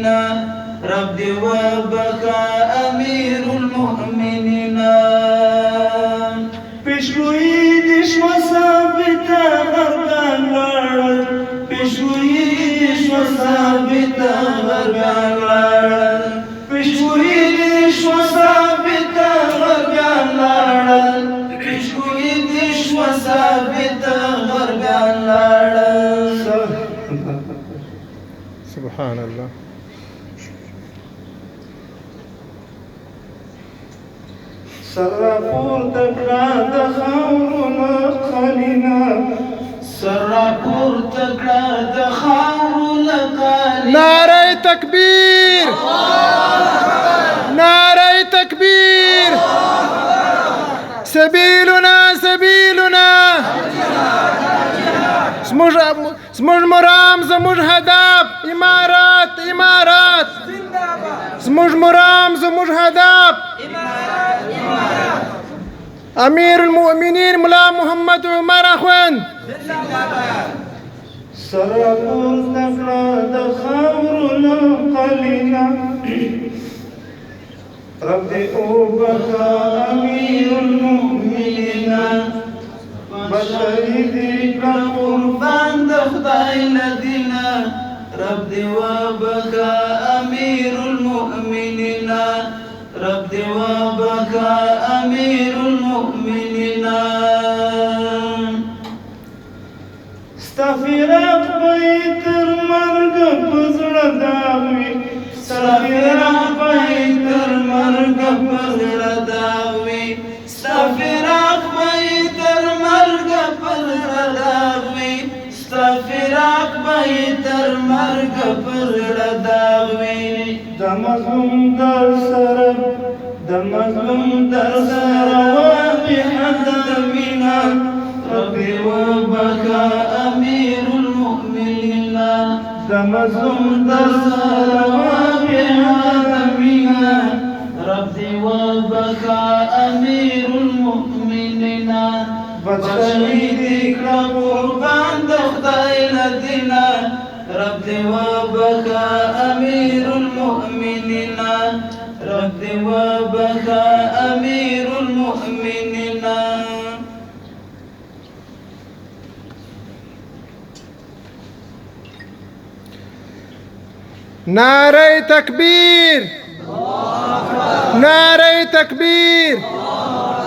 رب دې وبخا امیر المؤمنین پیشګویي دې شوه ثابته غربیان لاړل پیشګویي دې شوه ثابته غربیان لاړل پیشګویي دې شوه ثابته غربیان لاړل پیشګویي دې شوه ثابته غربیان لاړل سبحان الله سرپور تکړه د خاورونو خلینا سرپور تکړه د خاورونو خلینا نعره تکبیر نعره تکبیر سبیلنا سبیلنا زموږ مرام زموږ هدف امارات امارات زموږ مرام زموږ هدف امیر المؤمنین ملا محمد عمر اخوند سرپور تکړه د خاورونو خلینا رب دې وبخا امیر المؤمنین بشری دې کړه قربان د خدای لدینا رب دې وبخا امیر المؤمنین رب دې وبخا امیر المؤمنین استغفرك بيتر مرق بزړه داوي استغفرك بيتر مرق بزړه داوي استغفرك بيتر مرق بزړه داوي استغفرك بيتر مرق بزړه داوي د مظلوم در سره د مظلوم در سره وبحد مینا رب وبكى امير المؤمنين دمزم درسنا رب وبكى امير المؤمنين بشهيدك قربان دخداي لدينا رب وبكى امير المؤمنين رب وبكى امير المؤمنين نعره تکبیر نعره تکبیر